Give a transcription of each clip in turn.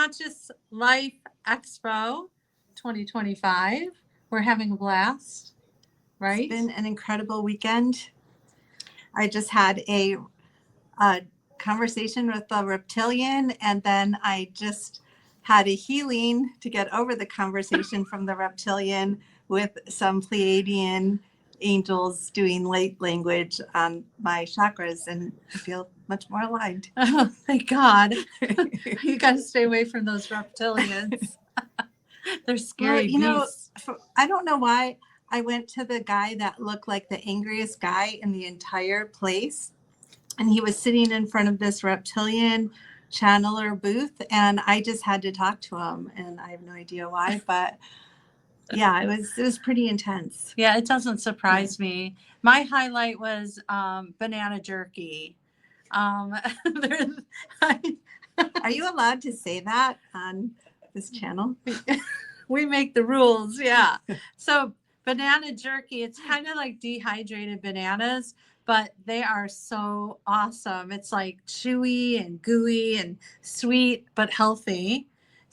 Conscious Life Expo 2025. We're having a blast, right? It's been an incredible weekend. I just had a conversation with a reptilian, and then I just had a healing to get over the conversation from the reptilian with some Pleiadian angels doing light language on my chakras, and I feel much more aligned. Oh, thank God. You got to stay away from those reptilians. They're scary beasts. I don't know why I went to the guy that looked like the angriest guy in the entire place. And he was sitting in front of this reptilian channeler booth, and I just had to talk to him, and I have no idea why, but yeah, it was pretty intense. Yeah, it doesn't surprise me. My highlight was banana jerky. Are you allowed to say that on this channel? We make the rules, yeah. So banana jerky, it's kind of like dehydrated bananas, but they are so awesome. It's like chewy and gooey and sweet, but healthy.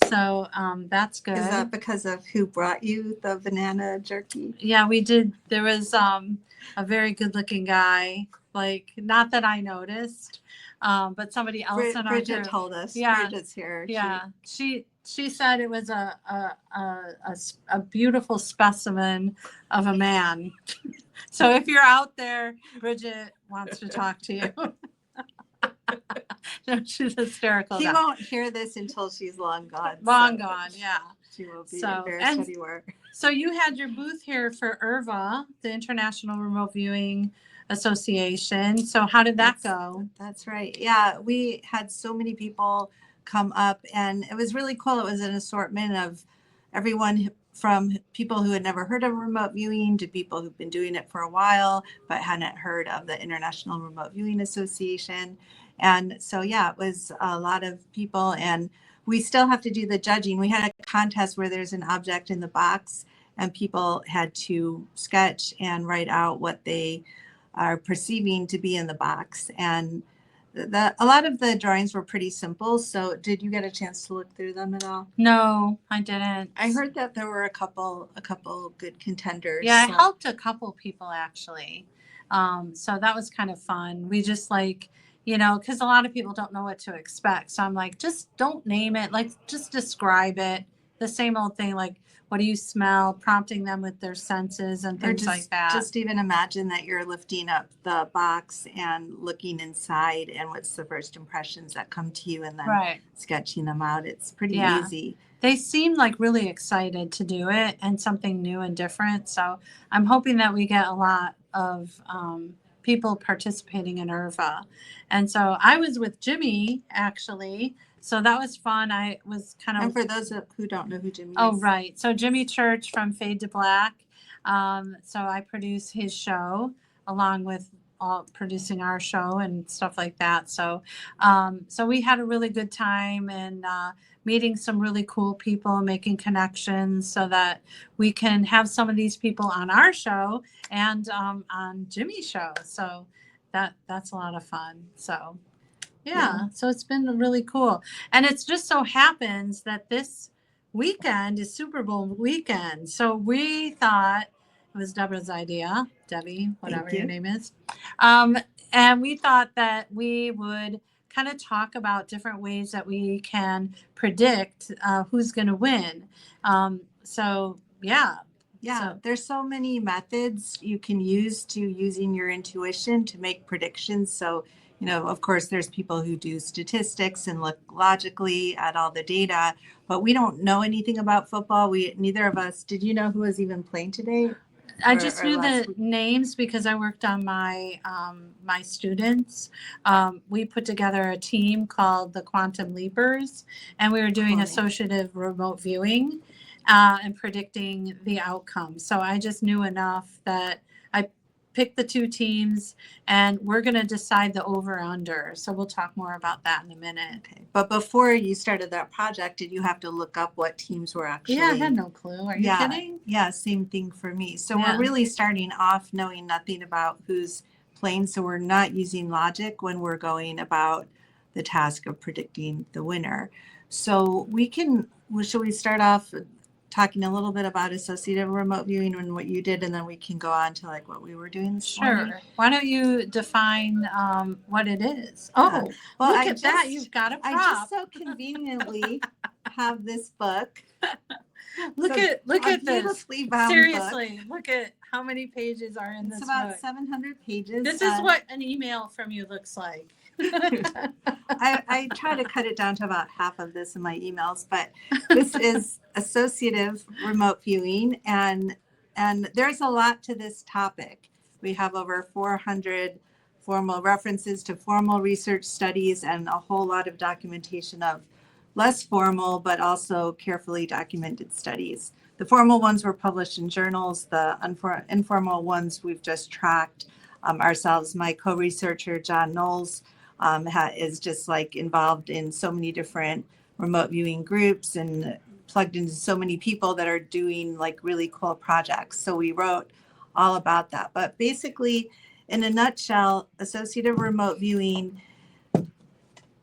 So that's good. Is that because of who brought you the banana jerky? Yeah, we did. There was a very good looking guy, like not that I noticed, but somebody else. Bridget told us. Yeah, Bridget's here. Yeah, she said it was a beautiful specimen of a man. So if you're out there, Bridget wants to talk to you. No, she's hysterical. He won't hear this until she's long gone. Long gone, yeah. She will be embarrassed what you were. So you had your booth here for IRVA, the International Remote Viewing Association. So how did that go? That's right. Yeah, we had so many people come up, and it was really cool. It was an assortment of everyone from people who had never heard of remote viewing to people who've been doing it for a while but hadn't heard of the International Remote Viewing Association. And so, yeah, it was a lot of people, and we still have to do the judging. We had a contest where there's an object in the box, and people had to sketch and write out what they are perceiving to be in the box. And a lot of the drawings were pretty simple. So did you get a chance to look through them at all? No, I didn't. I heard that there were a couple good contenders. Yeah, I helped a couple people actually. So that was kind of fun. We just because a lot of people don't know what to expect. So I'm like, just don't name it. Like, just describe it. The same old thing, like, what do you smell? Prompting them with their senses and things like that. Just even imagine that you're lifting up the box and looking inside, and what's the first impressions that come to you, and then sketching them out. It's pretty easy. They seem like really excited to do it and something new and different. So I'm hoping that we get a lot of people participating in IRVA. And so I was with Jimmy, actually. So that was fun. I was kind of... And for those who don't know who Jimmy is. Oh, right. So Jimmy Church from Fade to Black. So I produce his show along with producing our show and stuff like that. So so we had a really good time, and meeting some really cool people, making connections so that we can have some of these people on our show and on Jimmy's show. So that's a lot of fun. So yeah, so it's been really cool. And it just so happens that this weekend is Super Bowl weekend. So we thought, it was Debra's idea, Debbie, whatever your name is. And we thought that we would kind of talk about different ways that we can predict who's going to win. So there's so many methods you can use to using your intuition to make predictions. So, of course, there's people who do statistics and look logically at all the data, but we don't know anything about football. Neither of us. Did you know who was even playing today? I just knew the names because I worked on my my students. We put together a team called the Quantum Leapers, and we were doing associative remote viewing and predicting the outcome. So I just knew enough that I picked the two teams, and we're going to decide the over-under. So we'll talk more about that in a minute. Okay. But before you started that project, did you have to look up what teams were actually? Yeah, I had no clue. Are you kidding? Yeah, same thing for me. So we're really starting off knowing nothing about who's playing. So we're not using logic when we're going about the task of predicting the winner. So should we start off talking a little bit about associative remote viewing and what you did, and then we can go on to like what we were doing this morning? Sure. Why don't you define what it is? Yeah. Oh, Well, look at that. You've got a I prop. just so conveniently have this book. Look So at a this. beautifully bound Seriously, book. look at how many pages are in It's this about book. 700 pages. This is what an email from you looks like. I try to cut it down to about half of this in my emails, but this is associative remote viewing, and there's a lot to this topic. We have over 400 formal references to formal research studies and a whole lot of documentation of less formal but also carefully documented studies. The formal ones were published in journals. The informal ones we've just tracked ourselves. My co-researcher, John Knowles, is just like involved in so many different remote viewing groups and plugged into so many people that are doing like really cool projects. So we wrote all about that. But basically, in a nutshell, associative remote viewing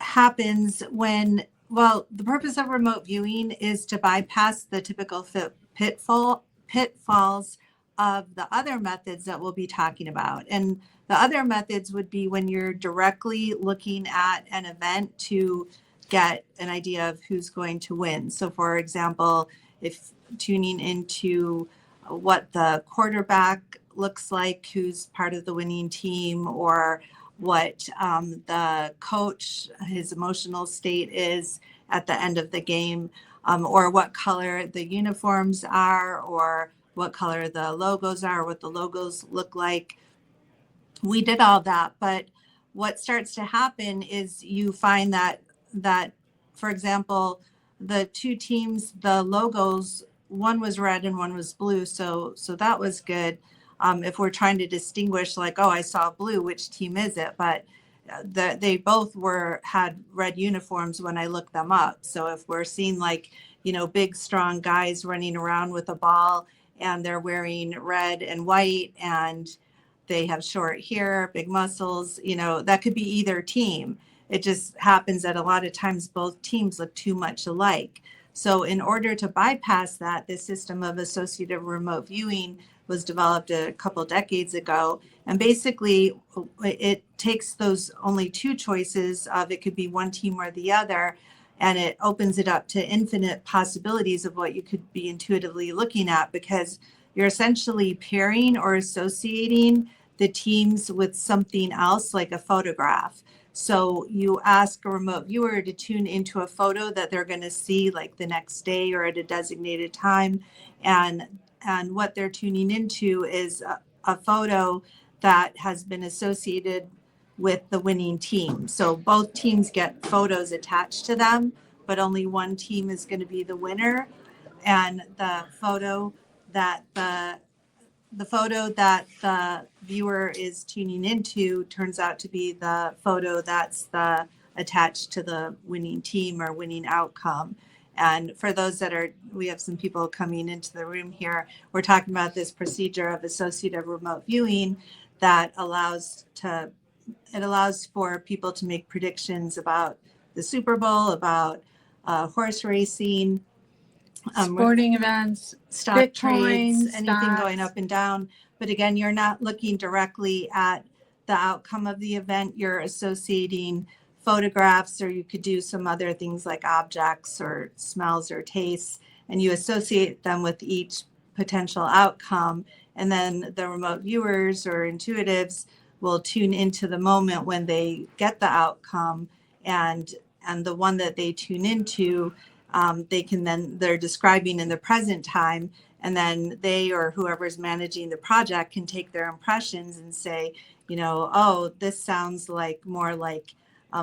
happens when, well, the purpose of remote viewing is to bypass the typical pitfalls of the other methods that we'll be talking about. And the other methods would be when you're directly looking at an event to get an idea of who's going to win. So for example, if tuning into what the quarterback looks like, who's part of the winning team, or what the coach, his emotional state is at the end of the game, or what color the uniforms are, or what color the logos are, what the logos look like. We did all that, but what starts to happen is you find that for example, the two teams, the logos, one was red and one was blue, so that was good. If we're trying to distinguish, like, oh, I saw blue, which team is it? But they both had red uniforms when I looked them up. So if we're seeing like, big strong guys running around with a ball and they're wearing red and white and they have short hair, big muscles, that could be either team. It just happens that a lot of times both teams look too much alike. So in order to bypass that, this system of associative remote viewing was developed a couple decades ago. And basically it takes those only two choices of, it could be one team or the other, and it opens it up to infinite possibilities of what you could be intuitively looking at, because you're essentially pairing or associating the teams with something else, like a photograph. So you ask a remote viewer to tune into a photo that they're going to see like the next day or at a designated time. And what they're tuning into is a photo that has been associated with the winning team. So both teams get photos attached to them, but only one team is going to be the winner. And the photo that the viewer is tuning into turns out to be the photo that's attached to the winning team or winning outcome. And for those we have some people coming into the room here, we're talking about this procedure of associative remote viewing that allows for people to make predictions about the Super Bowl, about horse racing, sporting events, stock Bitcoin, trades, anything stocks. going up and down. But again, you're not looking directly at the outcome of the event. You're associating photographs, or you could do some other things like objects or smells or tastes, and you associate them with each potential outcome. And then the remote viewers or intuitives will tune into the moment when they get the outcome, and the one that they tune into, they're describing in the present time, and then they or whoever's managing the project can take their impressions and say, oh, this sounds like more like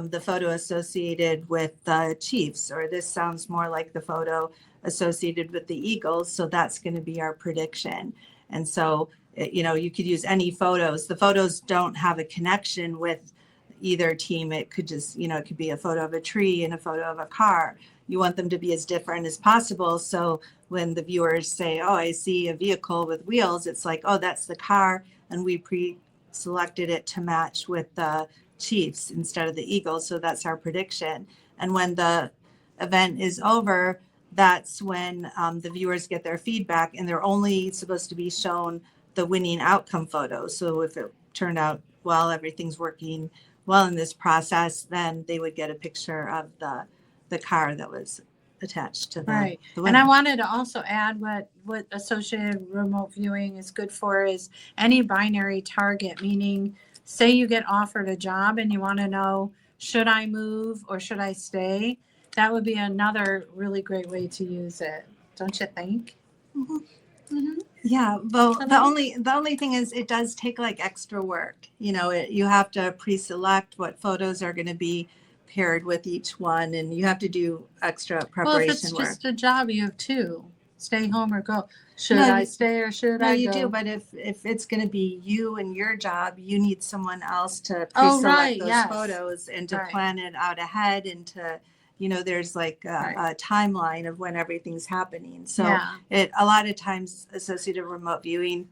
the photo associated with the Chiefs, or this sounds more like the photo associated with the Eagles. So that's going to be our prediction. And so, you could use any photos. The photos don't have a connection with either team. It could just, it could be a photo of a tree and a photo of a car. You want them to be as different as possible. So when the viewers say, oh, I see a vehicle with wheels, it's like, oh, that's the car. And we pre-selected it to match with the Chiefs instead of the Eagles. So that's our prediction. And when the event is over, that's when the viewers get their feedback, and they're only supposed to be shown the winning outcome photo. So if it turned out well, everything's working well in this process, then they would get a picture of the car that was attached to the, Right. the And I winner. wanted to also add what associative remote viewing is good for is any binary target, meaning say you get offered a job and you want to know, should I move or should I stay? That would be another really great way to use it. Don't you think? Yeah, well, And the only thing is it does take like extra work. You know, you have to pre-select what photos are going to be paired with each one, and you have to do extra Well, if preparation it's work. just a job, you have two. Stay home or go. Should No, I you- stay or should No, I you go? do, but if it's going to be you and your job, you need someone else to Oh, pre-select right, those yes. photos and to Right. plan it out ahead, and to, you know, there's like Right. a timeline of when everything's happening. So Yeah. a lot of times associative remote viewing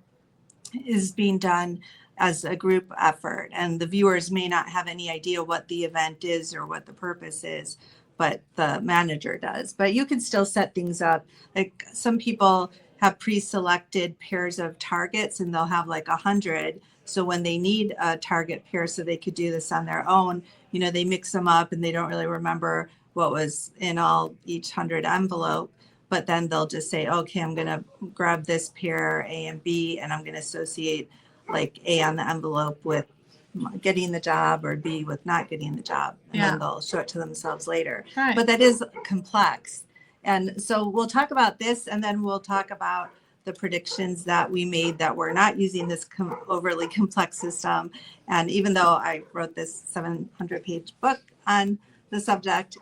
is being done as a group effort, and the viewers may not have any idea what the event is or what the purpose is, but the manager does. But you can still set things up. Like some people have pre-selected pairs of targets, and they'll have like 100. So when they need a target pair, so they could do this on their own, you know, they mix them up and they don't really remember what was in each 100 envelope. But then they'll just say, okay, I'm going to grab this pair A and B, and I'm going to associate like A on the envelope with getting the job, or B with not getting the job. And Yeah. then they'll show it to themselves later. Right. But that is complex. And so we'll talk about this, and then we'll talk about the predictions that we made that we're not using this overly complex system. And even though I wrote this 700-page book on the subject,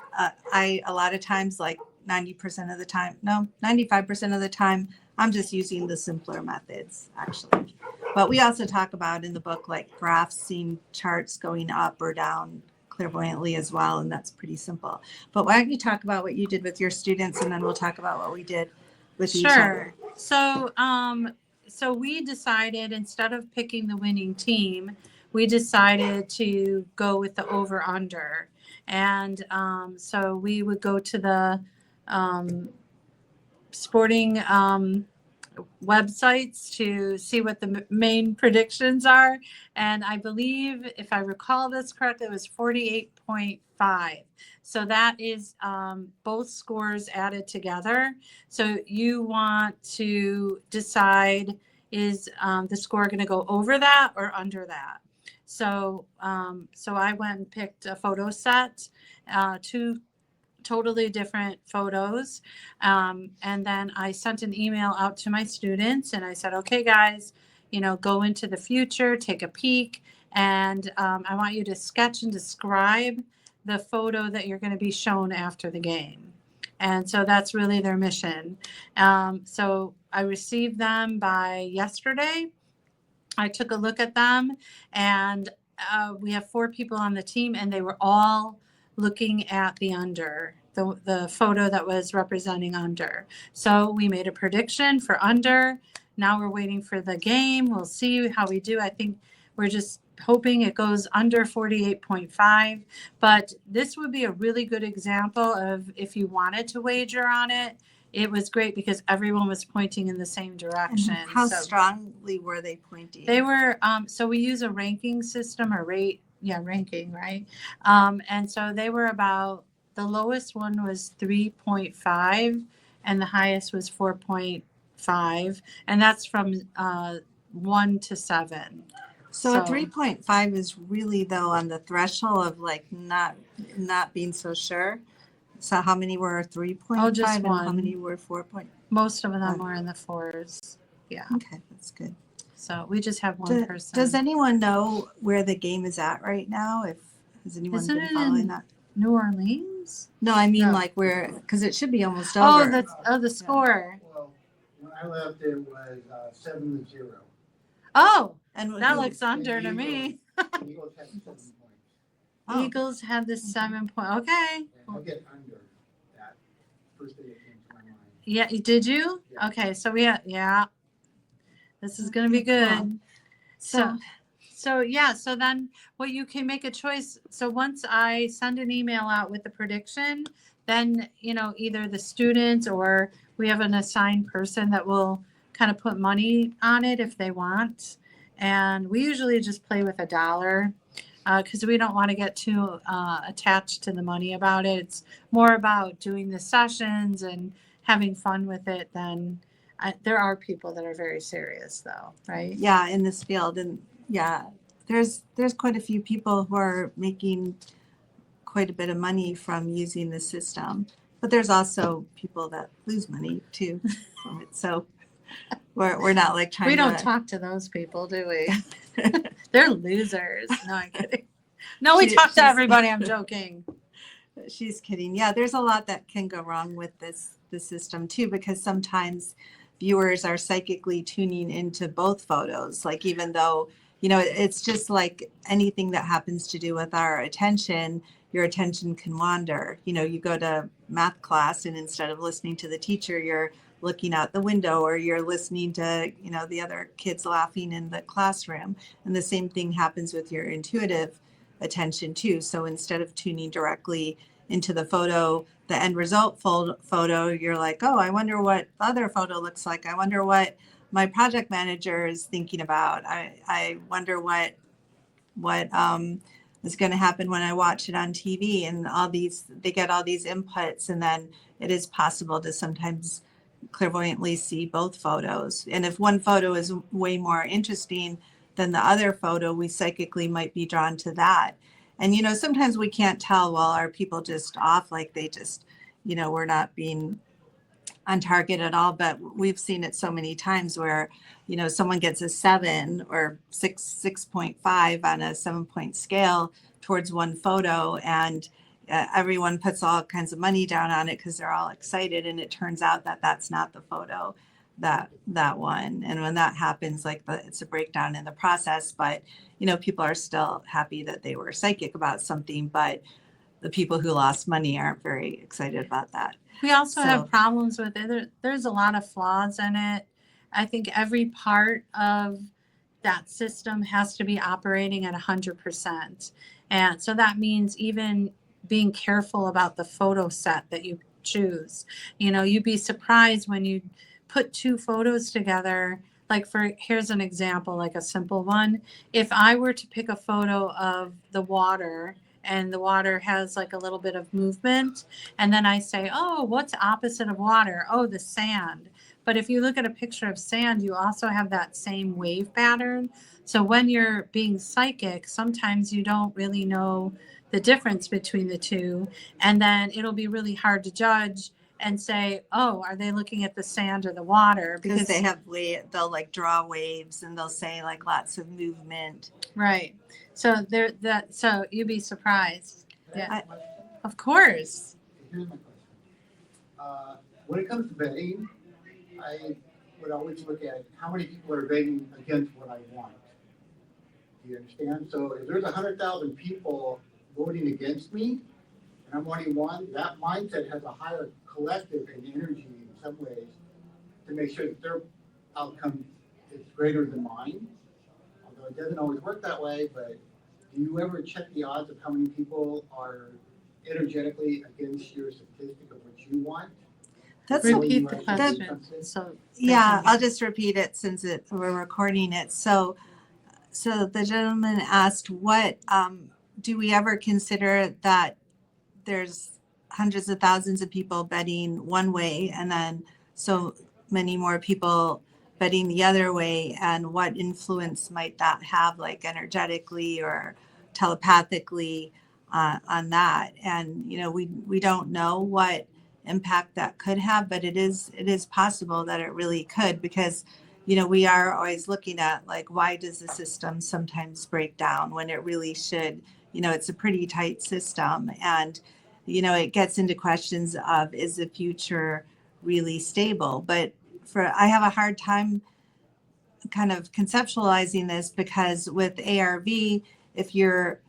a lot of times, like 90% of the time, no, 95% of the time, I'm just using the simpler methods, actually. But we also talk about in the book, like graphs, seeing charts going up or down clairvoyantly as well, and that's pretty simple. But why don't you talk about what you did with your students, and then we'll talk about what we did with each other. So, so we decided, instead of picking the winning team, we decided to go with the over under. And so we would go to the sporting websites to see what the main predictions are. And I believe, if I recall this correctly, it was 48.5. So that is both scores added together. So you want to decide, is the score going to go over that or under that? So so I went and picked a photo set, two totally different photos. And then I sent an email out to my students and I said, okay, guys, you know, go into the future, take a peek, and I want you to sketch and describe the photo that you're going to be shown after the game. And so that's really their mission. So I received them by yesterday. I took a look at them, and we have 4 people on the team, and they were all looking at the under, the photo that was representing under. So we made a prediction for under. Now we're waiting for the game. We'll see how we do. I think we're just hoping it goes under 48.5. But this would be a really good example of, if you wanted to wager on it, it was great because everyone was pointing in the same direction. And how So strongly were they pointing? they were, so we use a ranking system, or ranking, right? And so they were about, the lowest one was 3.5 and the highest was 4.5. And that's from 1 to 7. So a 3.5 is really, though, on the threshold of like not being so sure. So how many were 3.5 Oh, just and how one. many were 4. Most of them were in the 4s. Yeah. Okay, that's good. So we just have one person. Does anyone know where the game is at right now? Has anyone Isn't been it following in that? New Orleans? No, I mean No. like where, because it should be almost Oh, over. the score. Well, when I left, it was 7-0. Oh, And that who- looks under to me. Eagles had 7 points. Oh. Eagles had the 7 point. Okay. And I'll get under that. First thing that came to my mind. Yeah, did you? Yeah. Okay, so yeah. This is going to be good. So yeah, so then what you can make a choice. So once I send an email out with the prediction, then, either the students or we have an assigned person that will kind of put money on it if they want. And we usually just play with $1 because we don't want to get too attached to the money about it. It's more about doing the sessions and having fun with it than there are people that are very serious though, right? Yeah, in this field. And yeah, there's quite a few people who are making quite a bit of money from using the system. But there's also people that lose money too from it. So we're not like trying We don't to talk to those people, do we? They're losers. No, I'm kidding. No, we talk to she's- everybody. I'm joking. She's kidding. Yeah, there's a lot that can go wrong with the system too, because sometimes viewers are psychically tuning into both photos. Like even though, it's just like anything that happens to do with our attention, your attention can wander. You go to math class and instead of listening to the teacher, you're looking out the window or you're listening to, the other kids laughing in the classroom. And the same thing happens with your intuitive attention too. So instead of tuning directly into the photo, the end result photo, you're like, oh, I wonder what the other photo looks like. I wonder what my project manager is thinking about. I wonder what is going to happen when I watch it on TV. And they get all these inputs, and then it is possible to sometimes clairvoyantly see both photos. And if one photo is way more interesting than the other photo, we psychically might be drawn to that. And, sometimes we can't tell, well, are people just off? Like they just, we're not being on target at all. But we've seen it so many times where, someone gets a 7 or 6.5 on a 7-point scale towards one photo, and everyone puts all kinds of money down on it because they're all excited. And it turns out that that's not the photo that one. And when that happens, it's a breakdown in the process, but people are still happy that they were psychic about something, but the people who lost money aren't very excited about that. We also have problems with it. There's a lot of flaws in it. I think every part of that system has to be operating at 100%. And so that means even being careful about the photo set that you choose. You'd be surprised when you put 2 photos together. Here's an example, like a simple one. If I were to pick a photo of the water and the water has like a little bit of movement, and then I say, oh, what's opposite of water? Oh, the sand. But if you look at a picture of sand, you also have that same wave pattern. So when you're being psychic, sometimes you don't really know the difference between the two. And then it'll be really hard to judge and say, oh, are they looking at the sand or the water? Because they have they'll draw waves, and they'll say lots of movement. Right. So so you'd be surprised. Can I Yeah. ask a question? Of course. Here's my question. When it comes to betting, I would always look at how many people are betting against what I want. Do you understand? So if there's 100,000 people voting against me, and I'm only one, that mindset has a higher collective and energy in some ways to make sure that their outcome is greater than mine. Although it doesn't always work that way, but do you ever check the odds of how many people are energetically against your statistic of what you want? That's Repeat the That- question. So Yeah, I'll just repeat it since we're recording it. So the gentleman asked, what do we ever consider that there's hundreds of thousands of people betting one way and then so many more people betting the other way, and what influence might that have, energetically or telepathically, on that? And we don't know what impact that could have, but it is possible that it really could, because we are always looking at why does the system sometimes break down when it really should. It's a pretty tight system, and it gets into questions of, is the future really stable? But I have a hard time kind of conceptualizing this, because with ARV, if you're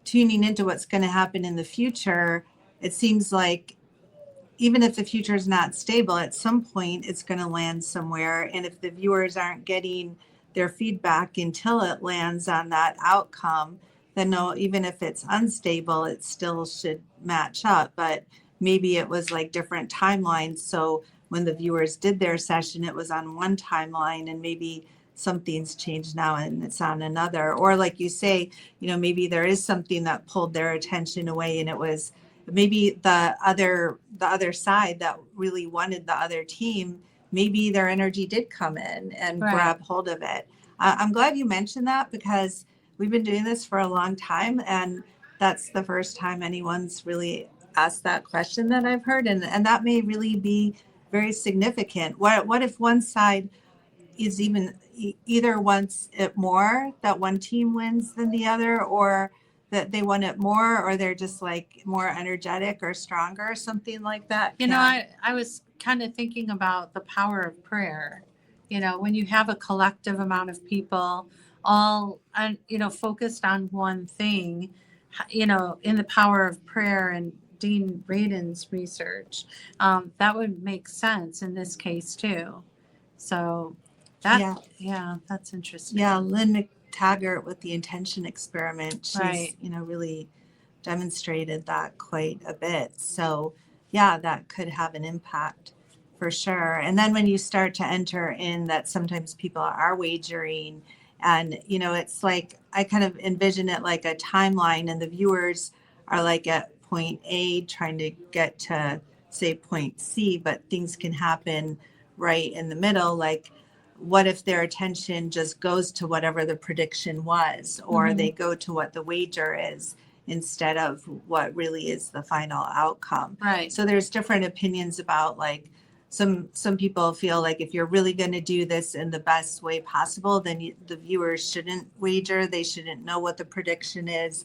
tuning into what's going to happen in the future, it seems like even if the future is not stable, at some point it's going to land somewhere. And if the viewers aren't getting their feedback until it lands on that outcome, then no, even if it's unstable, it still should match up. But maybe it was like different timelines. So when the viewers did their session, it was on one timeline, and maybe something's changed now and it's on another. Or like you say, maybe there is something that pulled their attention away, and it was maybe the other side that really wanted the other team. Maybe their energy did come in and Right. grab hold of it. I'm glad you mentioned that, because we've been doing this for a long time, and that's the first time anyone's really asked that question that I've heard. And that may really be very significant. What if one side is either wants it more, that one team wins than the other, or that they want it more, or they're just like more energetic or stronger or something like that? I was kind of thinking about the power of prayer. When you have a collective amount of people all, focused on one thing, in the power of prayer and Dean Radin's research, that would make sense in this case too. So that's interesting. Yeah, Lynn McTaggart with the intention experiment, she's Right. Really demonstrated that quite a bit. So yeah, that could have an impact for sure. And then when you start to enter in that sometimes people are wagering, and it's like I kind of envision it like a timeline, and the viewers are like at point A trying to get to say point C, but things can happen right in the middle. Like, what if their attention just goes to whatever the prediction was, or Mhm. they go to what the wager is instead of what really is the final outcome? Right. So there's different opinions about, like, some people feel like if you're really going to do this in the best way possible, then the viewers shouldn't wager. They shouldn't know what the prediction is.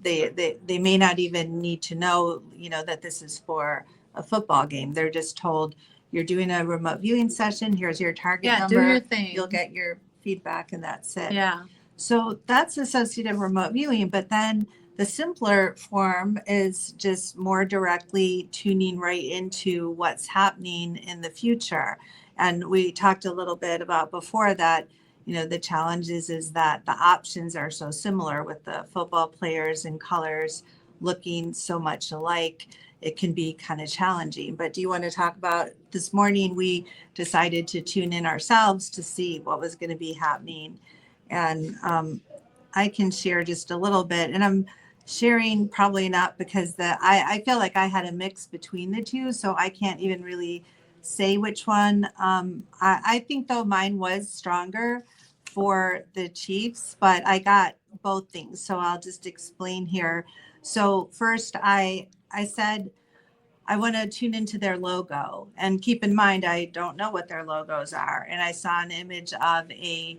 They may not even need to know, that this is for a football game. They're just told, you're doing a remote viewing session. Here's your target Yeah, number. do your thing. You'll get your feedback, and that's it. Yeah. So that's associative remote viewing. But then the simpler form is just more directly tuning right into what's happening in the future. And we talked a little bit about before that, the challenge is that the options are so similar, with the football players and colors looking so much alike. It can be kind of challenging. But do you want to talk about this morning? We decided to tune in ourselves to see what was going to be happening. And I can share just a little bit. And I'm sharing probably not because I feel like I had a mix between the two, so I can't even really say which one. I think though mine was stronger for the Chiefs, but I got both things. So I'll just explain here. So first I said, I want to tune into their logo, and keep in mind, I don't know what their logos are. And I saw an image of a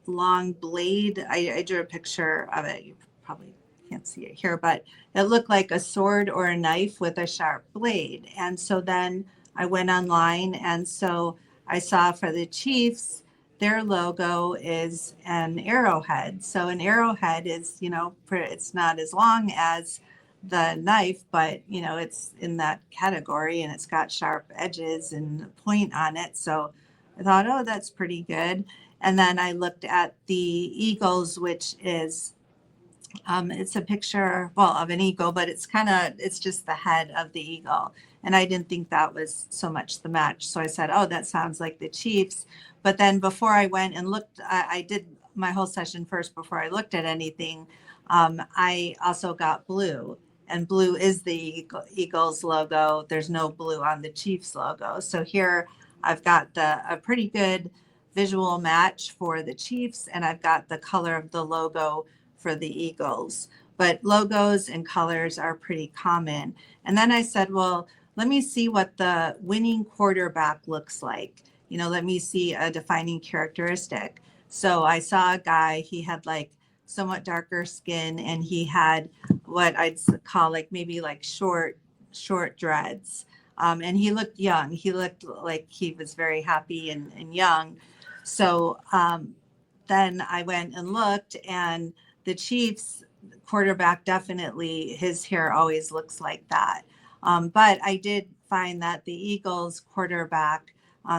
long blade. I drew a picture of it. You probably can't see it here, but it looked like a sword or a knife with a sharp blade. And so then I went online, and so I saw for the Chiefs, their logo is an arrowhead. So an arrowhead is, it's not as long as the knife, but it's in that category, and it's got sharp edges and a point on it. So I thought, oh, that's pretty good. And then I looked at the eagles, which is it's a picture, of an eagle, but it's just the head of the eagle. And I didn't think that was so much the match. So I said, oh, that sounds like the Chiefs. But then before I went and looked, I did my whole session first before I looked at anything. I also got blue, and blue is the Eagles logo. There's no blue on the Chiefs logo. So here I've got a pretty good visual match for the Chiefs, and I've got the color of the logo for the Eagles. But logos and colors are pretty common. And then I said, well, let me see what the winning quarterback looks like. Let me see a defining characteristic. So I saw a guy, he had like somewhat darker skin, and he had what I'd call maybe short dreads. And he looked young. He looked like he was very happy and young. So then I went and looked, and the Chiefs quarterback, definitely his hair always looks like that. But I did find that the Eagles quarterback,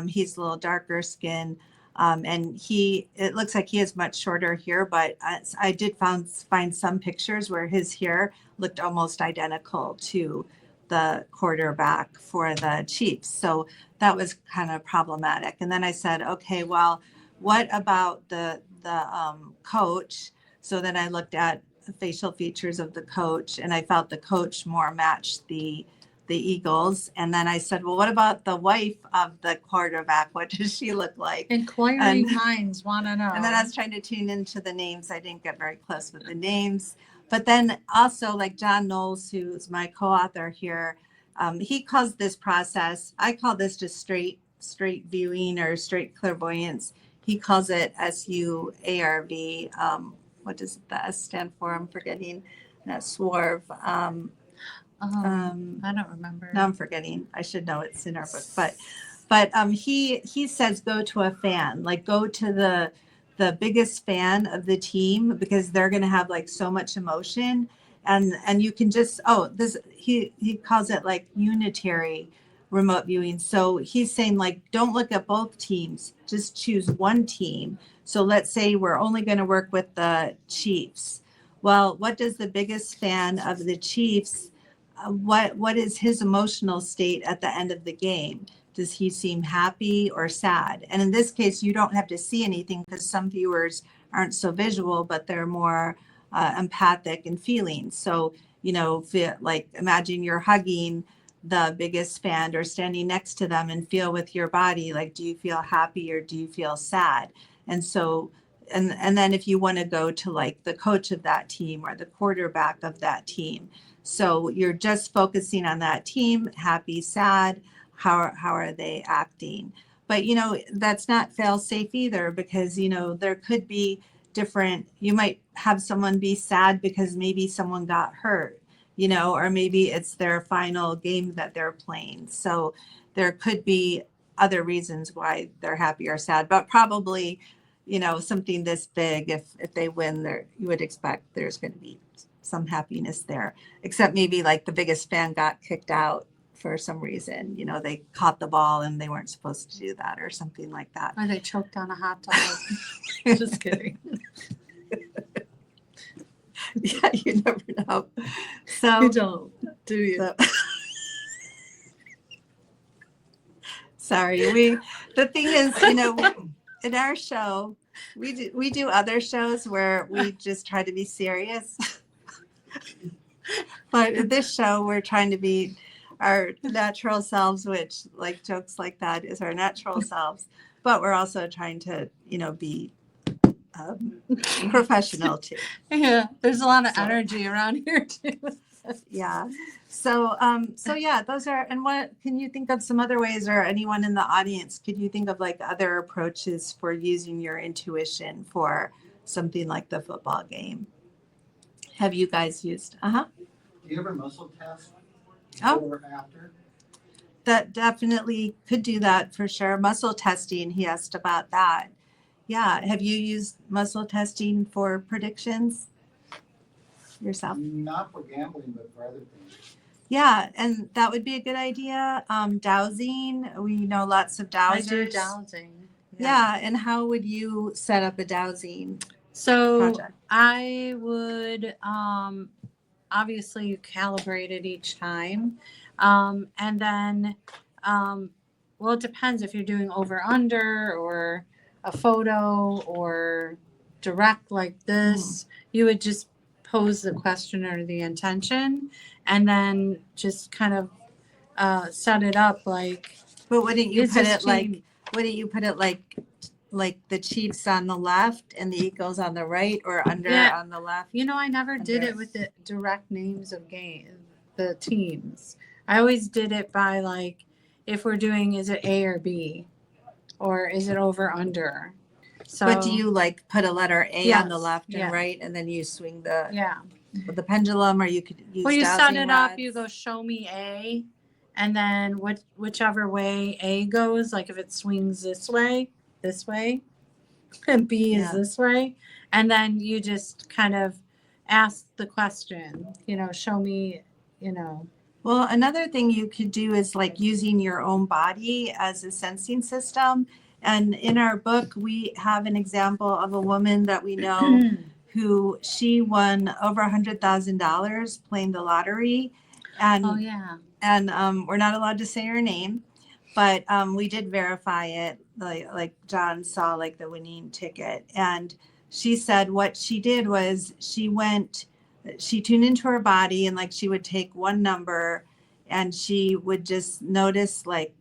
he's a little darker skin. And it looks like he has much shorter hair, but I did find some pictures where his hair looked almost identical to the quarterback for the Chiefs. So that was kind of problematic. And then I said, okay, well, what about the coach? So then I looked at the facial features of the coach, and I felt the coach more matched the Eagles. And then I said, well, what about the wife of the quarterback? What does she look like? Inquiring minds want to know. And then I was trying to tune into the names. I didn't get very close with the names. But then also, like John Knowles, who's my co-author here, he calls this process, I call this just straight viewing or straight clairvoyance. He calls it SUARV. What does the S stand for? I'm forgetting. Not swerve. I don't remember. No, I'm forgetting. I should know, it's in our book. But he says go to a fan, like go to the biggest fan of the team, because they're going to have like so much emotion, and you can just he calls it like unitary remote viewing. So he's saying, like, don't look at both teams, just choose one team. So let's say we're only going to work with the Chiefs. Well, what does the biggest fan of the Chiefs, what is his emotional state at the end of the game? Does he seem happy or sad? And in this case, you don't have to see anything, because some viewers aren't so visual, but they're more empathic and feeling. So, like imagine you're hugging the biggest fan or standing next to them, and feel with your body, like, do you feel happy or do you feel sad? And so, and then if you want to go to like the coach of that team or the quarterback of that team, so you're just focusing on that team, happy, sad, how are they acting? But, that's not fail safe either, because, there could be different, you might have someone be sad because maybe someone got hurt, or maybe it's their final game that they're playing. So there could be other reasons why they're happy or sad, but probably, something this big, if they win, you would expect there's going to be some happiness there, except maybe like the biggest fan got kicked out for some reason, they caught the ball and they weren't supposed to do that, or something like that. Or they choked on a hot dog. Just kidding. Yeah, you never know. So You don't, do you? so- sorry, the thing is, in our show, we do other shows where we just try to be serious. But in this show, we're trying to be our natural selves, which, like, jokes like that is our natural selves. But we're also trying to, be professional too. Yeah, there's a lot of So- energy around here too. Yeah. So yeah, those are, and what, can you think of some other ways, or anyone in the audience, could you think of like other approaches for using your intuition for something like the football game? Have you guys used? Do you ever muscle test before or after? That definitely could do that for sure. Muscle testing, he asked about that. Yeah. Have you used muscle testing for predictions yourself? Not for gambling, but for other things. Yeah, and that would be a good idea. Dowsing, we know lots of I do dowsers. dowsing. Yeah, and how would you set up a dowsing So project? I would obviously you calibrate it each time. And then well, it depends if you're doing over under or a photo or direct like this. You would just pose the question or the intention, and then just kind of set it up like. But wouldn't you is put this it like? team- Wouldn't you put it like the Chiefs on the left and the Eagles on the right, or under Yeah. on the left? I never did Under. it with the direct names of the teams. I always did it by like, if we're doing, is it A or B, or is it over under? So. But do you like put a letter A on the Yes, left and yeah. right, and then you swing the Yeah. pendulum, or you could use. Well, you set dowsing it up. rods? You go show me A, and then whichever way A goes, like if it swings this way, and B is Yeah. this way, and then you just kind of ask the question. Show me. Well, another thing you could do is like using your own body as a sensing system. And in our book, we have an example of a woman that we know who she won over $100,000 playing the lottery. And Oh, yeah. and we're not allowed to say her name, but we did verify it. Like John saw like the winning ticket, and she said what she did was she tuned into her body, and like she would take one number, and she would just notice like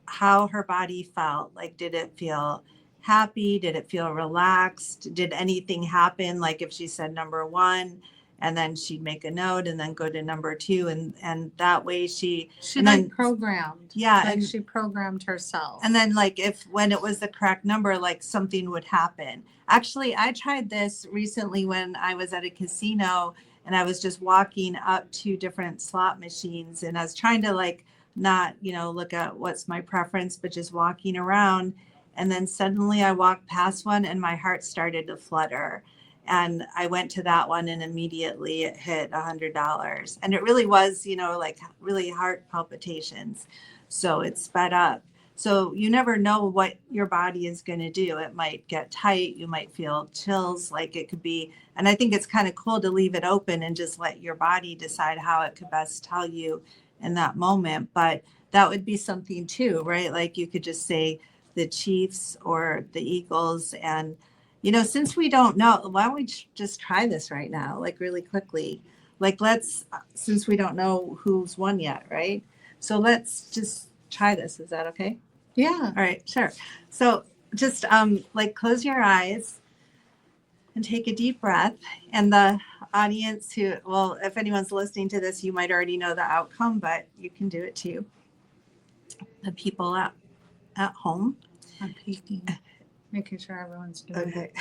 how her body felt. Like, did it feel happy? Did it feel relaxed? Did anything happen? Like if she said number one, and then she'd make a note and then go to number two, and that way she and then programmed. Yeah, Like and she programmed herself. and then like when it was the correct number, like something would happen. Actually, I tried this recently when I was at a casino, and I was just walking up to different slot machines, and I was trying to like not, look at what's my preference, but just walking around. And then suddenly I walked past one and my heart started to flutter. And I went to that one and immediately it hit $100. And it really was, like really heart palpitations. So it sped up. So you never know what your body is going to do. It might get tight. You might feel chills, like it could be. And I think it's kind of cool to leave it open and just let your body decide how it could best tell you in that moment. But that would be something too, right? Like you could just say the Chiefs or the Eagles. And, since we don't know, why don't we just try this right now, like really quickly? Like since we don't know who's won yet, right? So let's just try this. Is that okay? Yeah. All right, sure. So just like close your eyes and take a deep breath. And the audience if anyone's listening to this, you might already know the outcome, but you can do it too. The people at home. I'm peeking. Making sure everyone's doing it. Okay.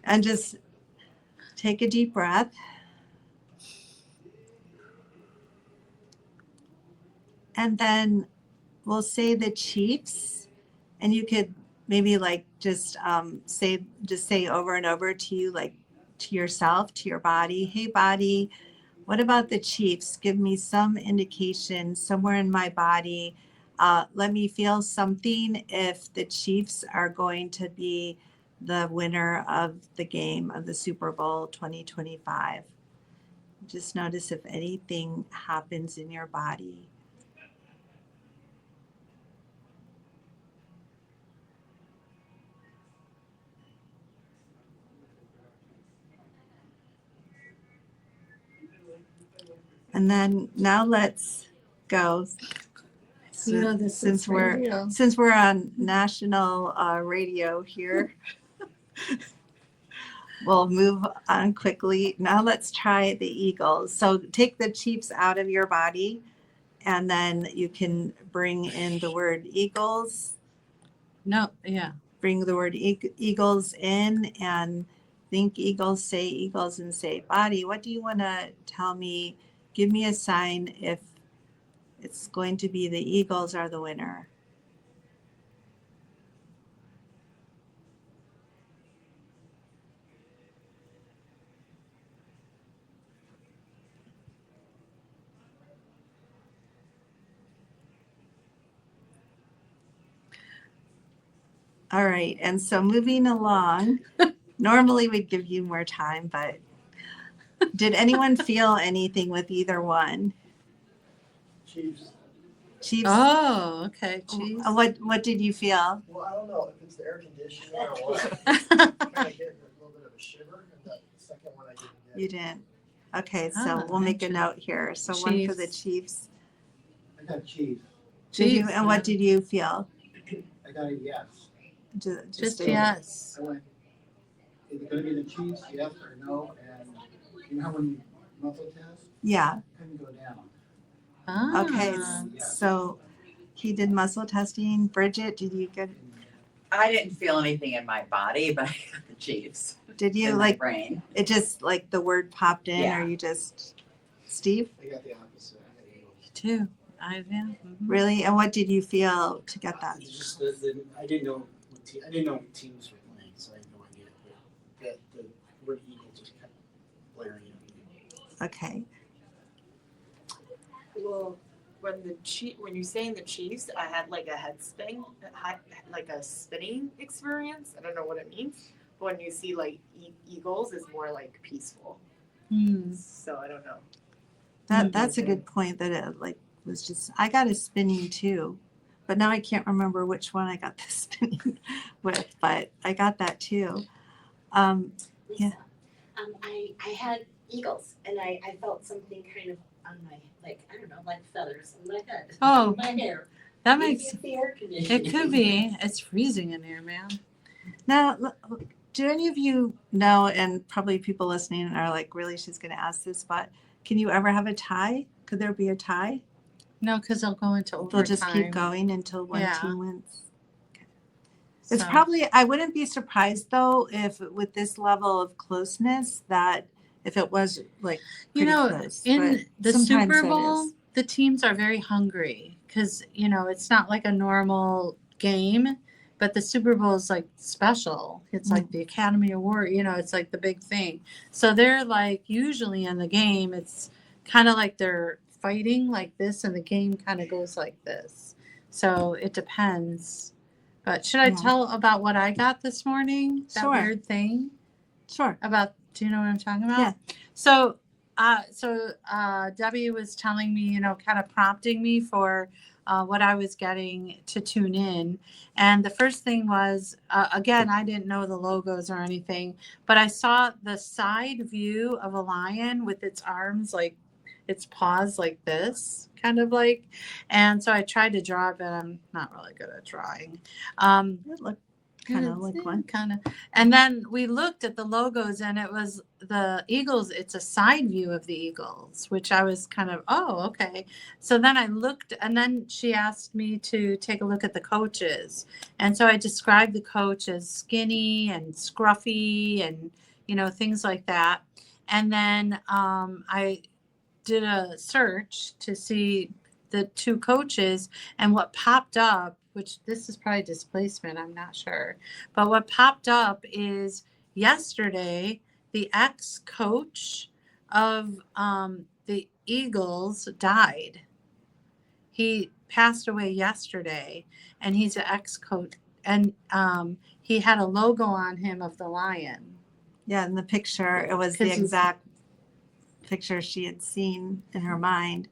And just take a deep breath. And then we'll say the Chiefs, and you could maybe like just say over and over to you, like to yourself, to your body, hey body, what about the Chiefs? Give me some indication somewhere in my body. Let me feel something if the Chiefs are going to be the winner of the game of the Super Bowl 2025. Just notice if anything happens in your body. And then now let's go. Since we're on national radio here, we'll move on quickly. Now let's try the Eagles. So take the Chiefs out of your body, and then you can bring in the word Eagles. No, yeah. Bring the word Eagles in and think Eagles, say Eagles, and say body. What do you want to tell me? Give me a sign if it's going to be the Eagles are the winner. All right, and so moving along, normally we'd give you more time, but did anyone feel anything with either one? Chiefs. Chiefs. Oh, okay. Chiefs. What did you feel? Well, I don't know if it's the air conditioning or what. I kind of get a little bit of a shiver, and that second one I didn't get. You didn't. Okay, so we'll make a note here. So Chiefs. One for the Chiefs. I got Chiefs. And what did you feel? I got a yes. Just yes. I went, is it going to be the Chiefs, yes or no? And you know how when you muscle test? Yeah. Couldn't go down. Ah. Okay, so he did muscle testing. Bridget, did you get? I didn't feel anything in my body, but I got the Chiefs. Did you in my like brain? it? Just like the word popped in, Yeah. or you just, Steve? I got the opposite. I got Eagles. Me too. Mhm. Really? And what did you feel to get that? It's just I didn't know what teams were playing, so I had no idea. But the word Eagle just kept blaring at me. Okay. Well, when you're saying the Chiefs, I had like a head spin, like a spinning experience. I don't know what it means. But when you see like Eagles, it's more like peaceful. Hmm. So I don't know. That's a good point that it like was just, I got a spinning too, but now I can't remember which one I got the spinning with, but I got that too. Lisa, Yeah. I had eagles and I felt something kind of on my, like, I don't know, like feathers on my head. Oh. My hair. That Maybe makes, it's the air conditioning. it could be. It's freezing in here, man. Now, do any of you know, and probably people listening are like, really, she's going to ask this, but can you ever have a tie? Could there be a tie? No, because they'll go into overtime. They'll just keep going until one Yeah. team wins. It's So- probably, I wouldn't be surprised though, if with this level of closeness that if it was like You pretty know, close, in but the sometimes Super it Bowl, is. the teams are very hungry because, you know, it's not like a normal game, but the Super Bowl is like special. It's like the Academy Award, you know, it's like the big thing. So they're like, usually in the game, it's kind of like they're fighting like this and the game kind of goes like this. So it depends. But should I Yeah. tell about what I got this morning? That Sure. weird thing? Sure. About, do you know what I'm talking about? Yeah. So Debbie was telling me, you know, kind of prompting me for what I was getting to tune in. And the first thing was, again, I didn't know the logos or anything, but I saw the side view of a lion with its arms, like its paws like this, kind of like. And so I tried to draw it, but I'm not really good at drawing. It looked kind of like one. Kind of. And then we looked at the logos and it was the Eagles. It's a side view of the Eagles, which I was kind of, oh, okay. So then I looked and then she asked me to take a look at the coaches. And so I described the coach as skinny and scruffy and, you know, things like that. And then I did a search to see the two coaches, and what popped up, which this is probably displacement, I'm not sure, but what popped up is yesterday the ex-coach of the Eagles died. He passed away yesterday, and he's an ex-coach, and he had a logo on him of the lion. Yeah, in the picture, it was 'Cause the he's- exact picture she had seen in her mind,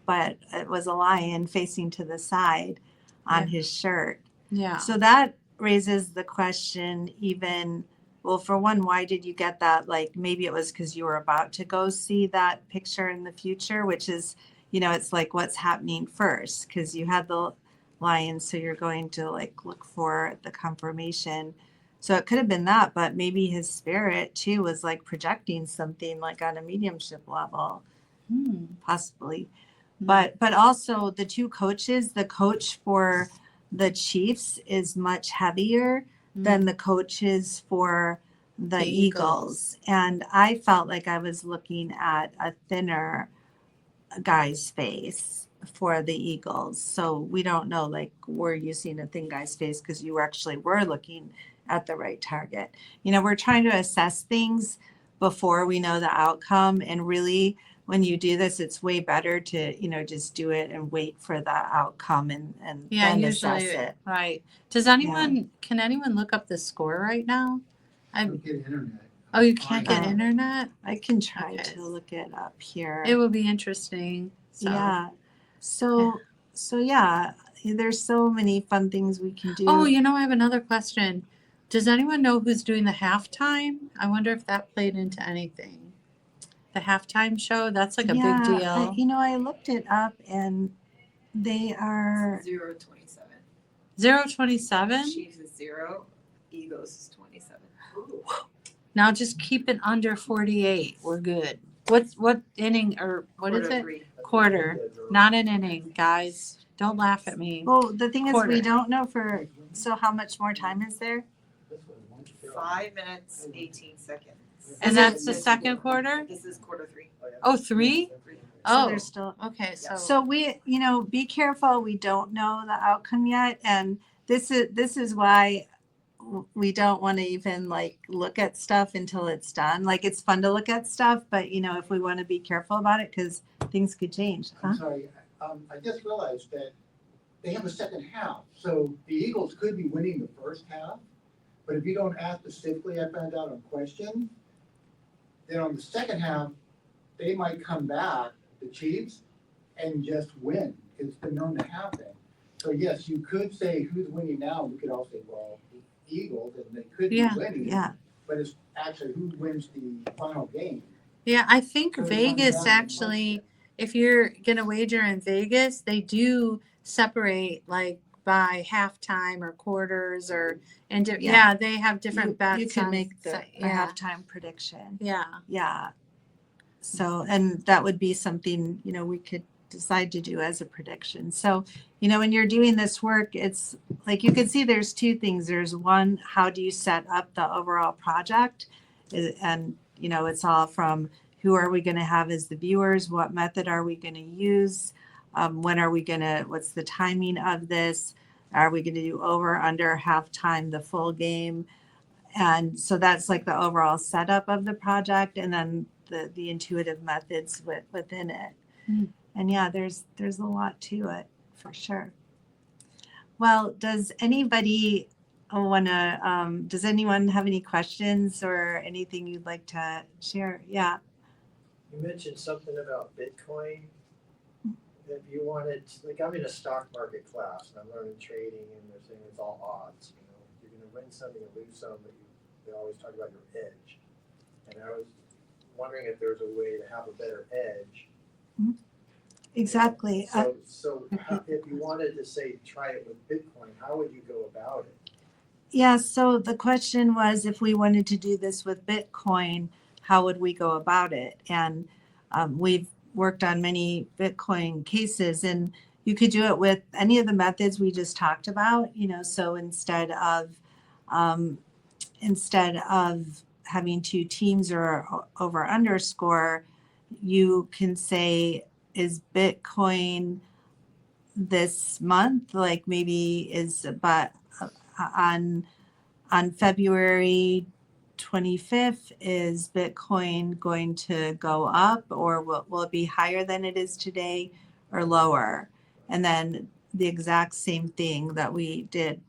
but it was a lion facing to the side on his shirt. Yeah. So that raises the question even, well, for one, why did you get that? Like maybe it was because you were about to go see that picture in the future, which is, you know, it's like what's happening first because you had the lion, so you're going to like look for the confirmation. So it could have been that, but maybe his spirit too was like projecting something like on a mediumship level, possibly. But also the two coaches, the coach for the Chiefs is much heavier than the coaches for the Eagles. And I felt like I was looking at a thinner guy's face for the Eagles. So we don't know, like we're using a thin guy's face because you actually were looking at the right target. You know, we're trying to assess things before we know the outcome. And really, when you do this, it's way better to, you know, just do it and wait for the outcome and Yeah, then usually, assess it. right. Does anyone, can anyone look up the score right now? I don't get internet. Oh, you can't get Oh. internet? I can try Okay. to look it up here. It will be interesting. So. Yeah. So yeah, there's so many fun things we can do. Oh, you know, I have another question. Does anyone know who's doing the halftime? I wonder if that played into anything. The halftime show, that's like a big deal. You know, I looked it up and they are 0-27. 0-27? Chiefs is 0, Eagles is 27. Now just keep it under 48. We're good. What inning or what is Quarter it? 3. Quarter. Not an inning, guys. Don't laugh at me. well, the thing is Quarter. we don't know so how much more time is there? 5 minutes, 18 seconds. And that's the second quarter? This is quarter 3. Oh, 3? So Oh, there's still okay. so we, you know, be careful. We don't know the outcome yet. And this is why we don't want to even like look at stuff until it's done. Like it's fun to look at stuff, but you know, if we want to be careful about it, because things could change. I'm sorry, I just realized that they have a second half. So the Eagles could be winning the first half, but if you don't ask specifically, I found out on question, then on the second half, they might come back, the Chiefs and just win. It's been known to happen. So yes, you could say who's winning now. We could all say, well, the Eagles, and they could be winning. Yeah. But it's actually who wins the final game. Yeah, I think So it's Vegas on that actually, mindset. if you're gonna wager in Vegas, they do separate like by halftime or quarters or Yeah. they have different bets. You can on make the yeah. halftime prediction. Yeah. Yeah. So, and that would be something, we could decide to do as a prediction. So, when you're doing this work, it's like you can see there's two things. There's one, how do you set up the overall project? And, it's all from who are we going to have as the viewers? What method are we going to use? When are we going to, what's the timing of this? Are we going to do over, under, halftime, the full game? And so that's like the overall setup of the project, and then the intuitive methods within it. Mm. And yeah, there's a lot to it for sure. Well, does anybody does anyone have any questions or anything you'd like to share? Yeah. You mentioned something about Bitcoin. If you wanted, like I'm in a stock market class and I'm learning trading and they're saying it's all odds. You're going to win some, you lose some, but they always talk about your edge. And I was wondering if there's a way to have a better edge. Exactly. So if you wanted to say try it with Bitcoin, how would you go about it? Yeah. So the question was, if we wanted to do this with Bitcoin, how would we go about it? And we've worked on many Bitcoin cases, and you could do it with any of the methods we just talked about. So instead of having two teams or over underscore, you can say, is Bitcoin this month, like maybe is about on February 25th, is Bitcoin going to go up, or will it be higher than it is today or lower? And then the exact same thing that we did.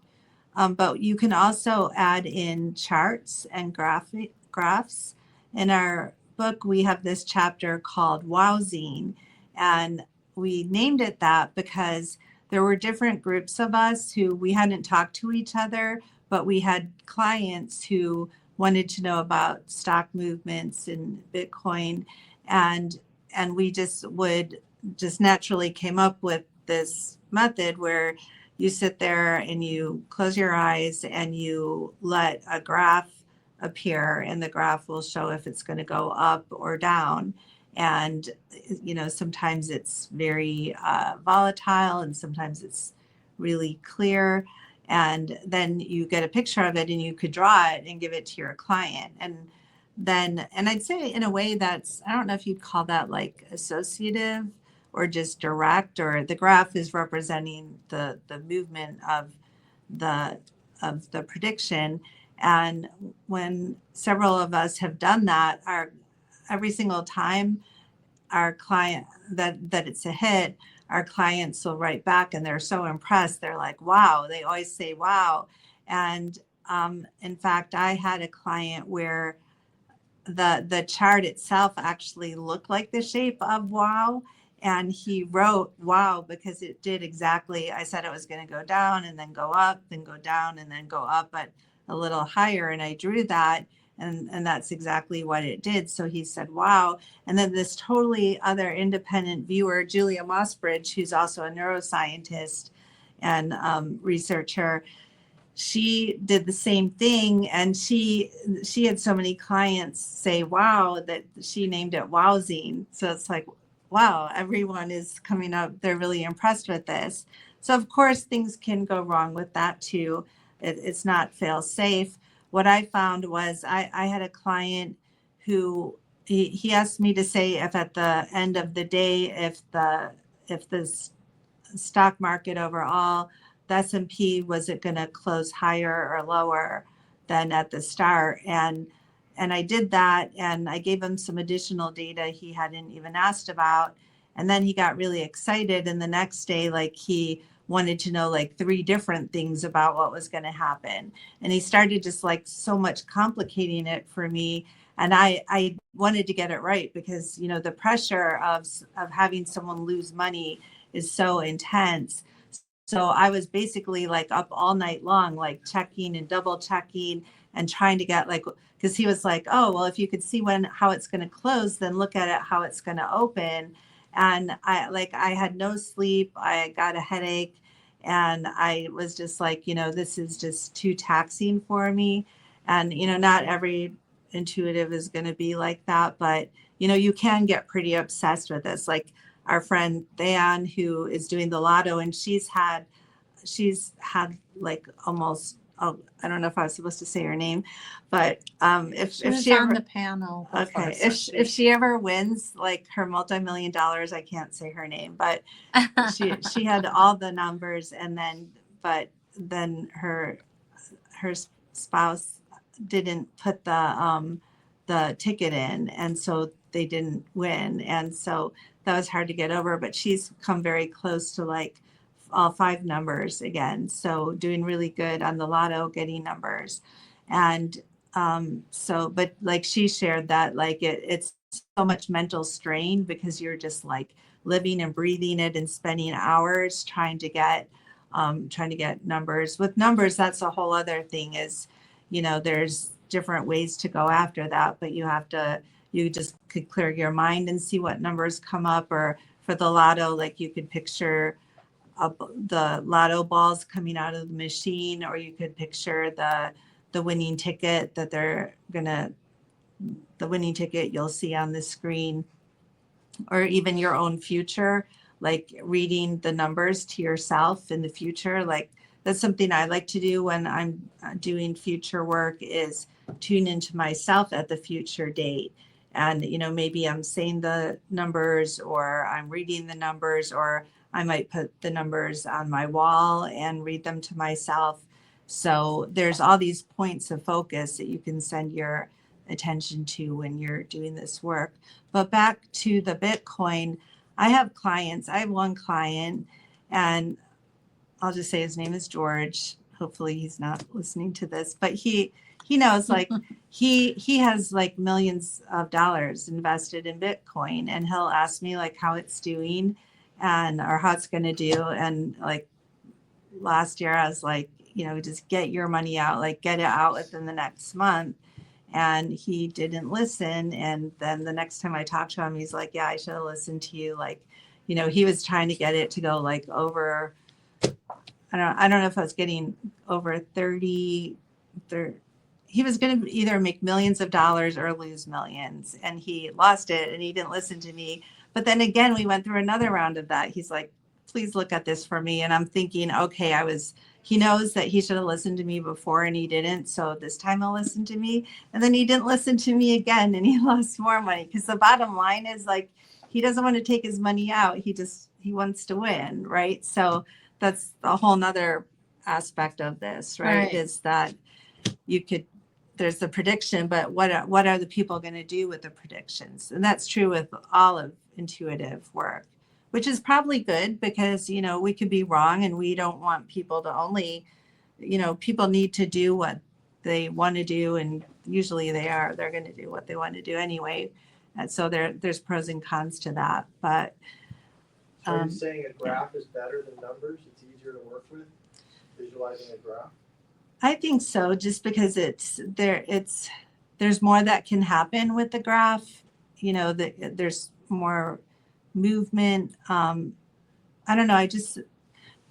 But you can also add in charts and graphs. In our book, we have this chapter called Wowzine, and we named it that because there were different groups of us who we hadn't talked to each other, but we had clients who wanted to know about stock movements and Bitcoin, and we just naturally came up with this method where you sit there and you close your eyes and you let a graph appear, and the graph will show if it's going to go up or down. And sometimes it's very volatile, and sometimes it's really clear. And then you get a picture of it and you could draw it and give it to your client. And I'd say in a way that's, I don't know if you'd call that like associative or just direct, or the graph is representing the movement of the prediction. And when several of us have done that, every single time our client that it's a hit, our clients will write back and they're so impressed. They're like, wow. They always say, wow. And in fact, I had a client where the chart itself actually looked like the shape of wow. And he wrote wow because it did exactly, I said it was going to go down and then go up, then go down and then go up, but a little higher. And I drew that. And that's exactly what it did. So he said, wow. And then this totally other independent viewer, Julia Mossbridge, who's also a neuroscientist and researcher, she did the same thing. And she had so many clients say, wow, that she named it Wowzine. So it's like, wow, everyone is coming up. They're really impressed with this. So of course, things can go wrong with that too. It's not fail safe. What I found was I had a client who he asked me to say if at the end of the day, if the stock market overall, the S&P, was it going to close higher or lower than at the start? And I did that, and I gave him some additional data he hadn't even asked about. And then he got really excited. And the next day, like, he wanted to know like 3 different things about what was going to happen. And he started just like so much complicating it for me. And I wanted to get it right because, you know, the pressure of having someone lose money is so intense. So I was basically like up all night long, like checking and double checking and trying to get like, because he was like, oh, well, if you could see how it's going to close, then look at it, how it's going to open. And I had no sleep. I got a headache and I was just like, you know, this is just too taxing for me. And, you know, not every intuitive is going to be like that, but, you know, you can get pretty obsessed with this. Like our friend Dan, who is doing the lotto, and she's had like almost, oh, I don't know if I was supposed to say her name, but if She she was on ever, the panel. okay, before, so if she ever wins like her multi-million dollars, I can't say her name, but she had all the numbers, and then her spouse didn't put the ticket in, and so they didn't win, and so that was hard to get over. But she's come very close to like all 5 numbers again, so doing really good on the lotto, getting numbers. And so, but like she shared that like it's so much mental strain because you're just like living and breathing it and spending hours trying to get numbers. With numbers, that's a whole other thing. Is, you know, there's different ways to go after that, but you just could clear your mind and see what numbers come up. Or for the lotto, like you could picture the lotto balls coming out of the machine, or you could picture the winning ticket the winning ticket you'll see on the screen, or even your own future, like reading the numbers to yourself in the future. Like that's something I like to do when I'm doing future work, is tune into myself at the future date. And, you know, maybe I'm saying the numbers, or I'm reading the numbers, or I might put the numbers on my wall and read them to myself. So there's all these points of focus that you can send your attention to when you're doing this work. But back to the Bitcoin, I have clients. I have one client, and I'll just say his name is George. Hopefully he's not listening to this, but he knows, like he has like millions of dollars invested in Bitcoin, and he'll ask me like how it's doing or how it's going to do. And like last year I was like, you know, just get your money out, like get it out within the next month. And he didn't listen. And then the next time I talked to him, he's like, yeah, I should have listened to you. Like, you know, he was trying to get it to go like over, I don't know if I was getting over 30. He was going to either make millions of dollars or lose millions, and he lost it, and he didn't listen to me. But then again, we went through another round of that. He's like, please look at this for me. And I'm thinking, okay, he knows that he should have listened to me before, and he didn't. So this time he'll listen to me. And then he didn't listen to me again, and he lost more money. Because the bottom line is like, he doesn't want to take his money out. He wants to win, right? So that's a whole nother aspect of this, right? Is that there's the prediction, but what are the people going to do with the predictions? And that's true with all of intuitive work, which is probably good, because, you know, we could be wrong, and we don't want people to only, you know, people need to do what they want to do, and usually they're going to do what they want to do anyway. And so there's pros and cons to that. But So are you saying a graph is better than numbers? It's easier to work with, visualizing a graph? I think so, just because there's more that can happen with the graph. You know, there's more movement. I don't know.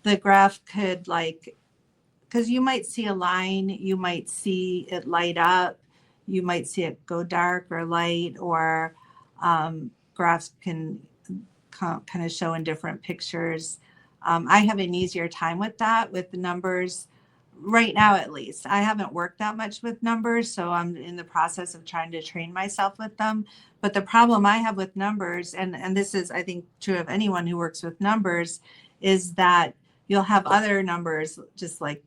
The graph could, like, because you might see a line, you might see it light up, you might see it go dark or light, or graphs can kind of show in different pictures. I have an easier time with that, with the numbers. Right now, at least. I haven't worked that much with numbers, so I'm in the process of trying to train myself with them. But the problem I have with numbers, and this is, I think, true of anyone who works with numbers, is that you'll have other numbers just like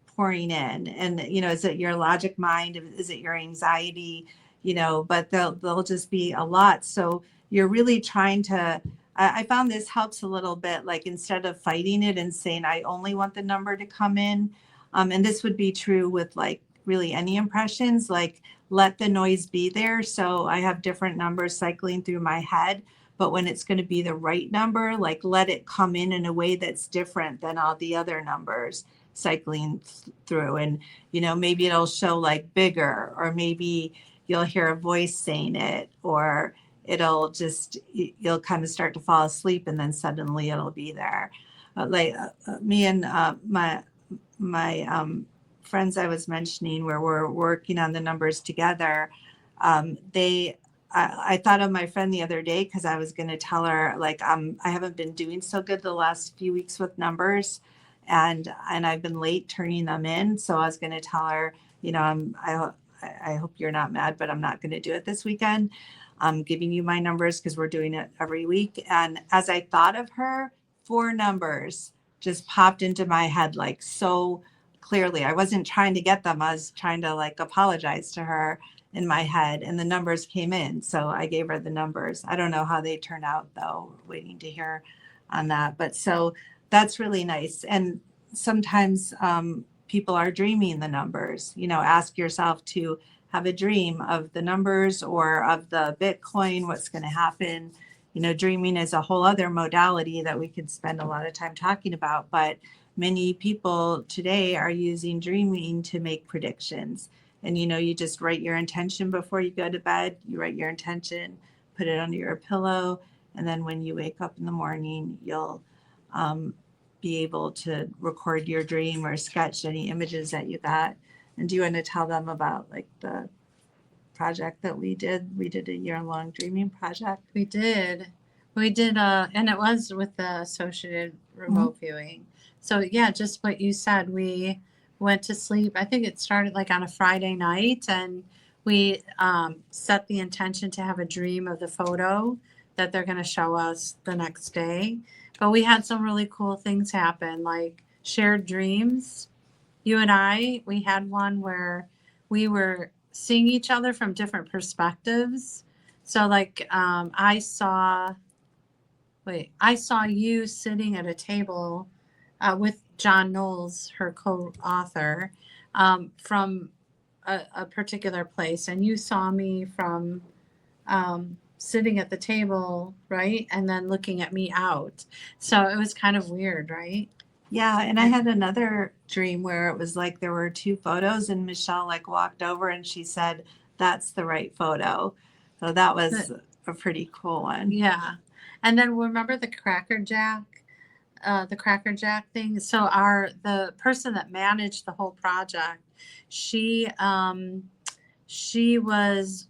pouring in. And, you know, is it your logic mind? Is it your anxiety? You know, but they'll just be a lot. So you're really trying to I found this helps a little bit, like instead of fighting it and saying, I only want the number to come in. And this would be true with like really any impressions, like let the noise be there. So I have different numbers cycling through my head, but when it's going to be the right number, like let it come in a way that's different than all the other numbers cycling through. And, you know, maybe it'll show like bigger, or maybe you'll hear a voice saying it, or it'll just, you'll kind of start to fall asleep and then suddenly it'll be there. Me and my friends I was mentioning, where we're working on the numbers together, I thought of my friend the other day because I was going to tell her, like, I haven't been doing so good the last few weeks with numbers, and I've been late turning them in. So I was going to tell her, you know, I hope you're not mad, but I'm not going to do it this weekend. I'm giving you my numbers because we're doing it every week. And as I thought of her, 4 numbers just popped into my head like so clearly. I wasn't trying to get them. I was trying to like apologize to her in my head, and the numbers came in. So I gave her the numbers. I don't know how they turn out though, waiting to hear on that. But so that's really nice. And sometimes people are dreaming the numbers. You know, ask yourself to have a dream of the numbers or of the Bitcoin, what's going to happen. You know, dreaming is a whole other modality that we could spend a lot of time talking about, but many people today are using dreaming to make predictions. And, you know, you just write your intention before you go to bed, you write your intention, put it under your pillow. And then when you wake up in the morning, you'll be able to record your dream or sketch any images that you got. And do you want to tell them about like the project that we did? We did a year-long dreaming project. We did, and it was with the associative remote viewing. So yeah, just what you said, we went to sleep. I think it started like on a Friday night, and we set the intention to have a dream of the photo that they're going to show us the next day. But we had some really cool things happen, like shared dreams. You and I, we had one where we were seeing each other from different perspectives. So like I saw you sitting at a table with John Knowles, her co-author, from a particular place, and you saw me from sitting at the table, right? And then looking at me out. So it was kind of weird, right? Yeah, and I had another dream where it was like there were 2 photos, and Michelle like walked over and she said, "That's the right photo." So that was a pretty cool one. Yeah. And then remember the Cracker Jack thing? So the person that managed the whole project, she was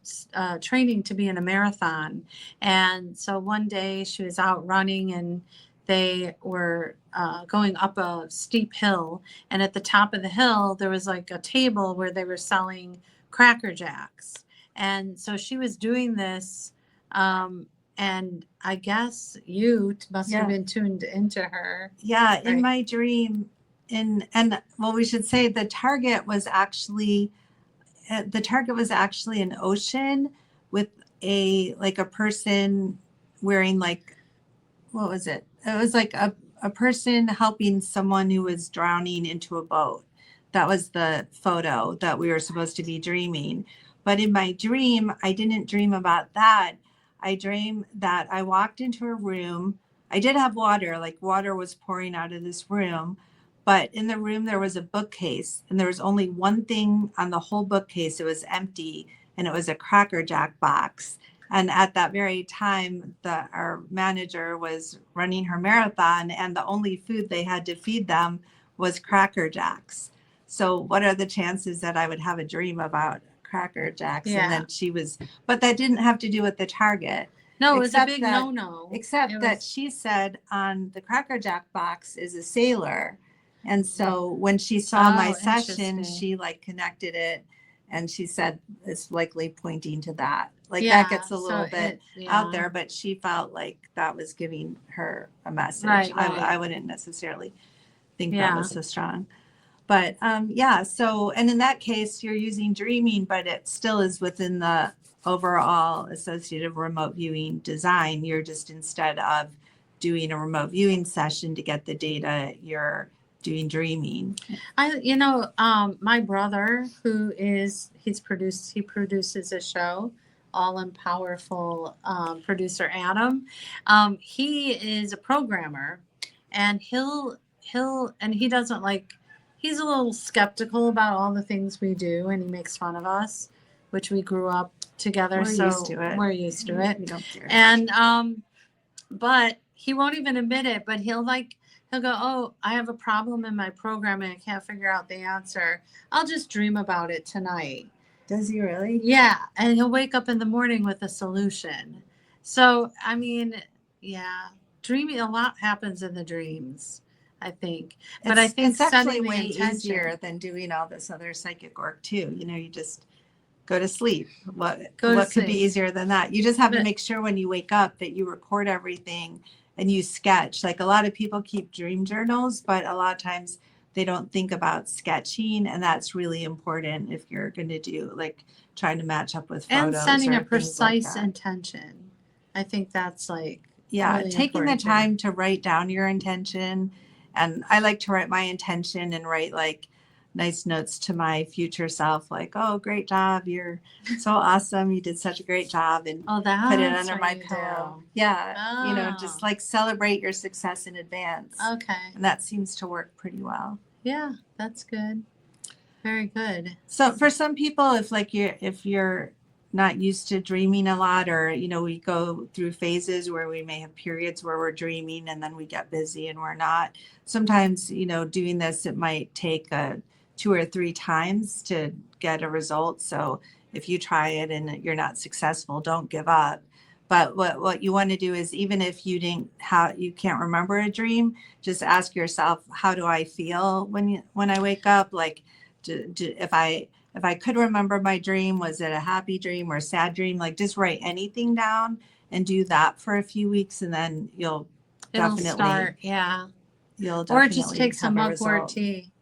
training to be in a marathon. And so one day she was out running, and they were going up a steep hill. And at the top of the hill, there was like a table where they were selling Cracker Jacks. And so she was doing this. And I guess you must have been tuned into her. Yeah, in Right. my dream, and well, we should say the target was actually an ocean with a person wearing like, what was it? It was like a person helping someone who was drowning into a boat. That was the photo that we were supposed to be dreaming. But in my dream, I didn't dream about that. I dreamed that I walked into a room. I did have water, like water was pouring out of this room. But in the room, there was a bookcase, and there was only one thing on the whole bookcase. It was empty, and it was a Cracker Jack box. And at that very time, our manager was running her marathon, and the only food they had to feed them was Cracker Jacks. So what are the chances that I would have a dream about Cracker Jacks? Yeah. And then but that didn't have to do with the target. No, it was a Except big that- no-no. Except It that was- she said on the Cracker Jack box is a sailor. And so when she saw my Oh, session, interesting. she like connected it, and she said it's likely pointing to that. Like Yeah, that gets a little so bit yeah. out there, but she felt like that was giving her a message. Right. I wouldn't necessarily think Yeah. that was so strong. But yeah, so, and in that case, you're using dreaming, but it still is within the overall associative remote viewing design. You're just, instead of doing a remote viewing session to get the data, you're doing dreaming. My brother, he produces a show, All in Powerful producer Adam. He is a programmer, and he doesn't like. He's a little skeptical about all the things we do, and he makes fun of us, which we grew up together. We're so used to it. We're used to it. We don't care. And but he won't even admit it. But he'll go, oh, I have a problem in my program and I can't figure out the answer. I'll just dream about it tonight. Does he really? Yeah. And he'll wake up in the morning with a solution. So, I mean, yeah, dreaming, a lot happens in the dreams, I think. But I think it's actually setting the way intention- easier than doing all this other psychic work too. You just go to sleep. What Go to could be sleep. easier than that? You just have to But- make sure when you wake up that you record everything and you sketch. Like, a lot of people keep dream journals, but a lot of times they don't think about sketching, and that's really important if you're going to do, like, trying to match up with photos and setting or a things like precise that. intention. I think that's like, Yeah, really taking the important too. time to write down your intention. And I like to write my intention and write like nice notes to my future self, like, oh, great job, you're so awesome, you did such a great job, and oh, that's put it under what my you do. pillow. Yeah, just Ah. like celebrate your success in advance. Okay. And that seems to work pretty well. Yeah, that's good. Very good. So for some people, if you're not used to dreaming a lot, or we go through phases where we may have periods where we're dreaming and then we get busy and we're not. Sometimes doing this, it might take 2 or 3 times to get a result. So if you try it and you're not successful, don't give up. But what you want to do is, even if you can't remember a dream, just ask yourself, how do I feel when I wake up? Like, if I could remember my dream, was it a happy dream or a sad dream? Like, just write anything down and do that for a few weeks, and then It'll definitely start. Yeah. you'll Or definitely just take some have a mugwort result. tea.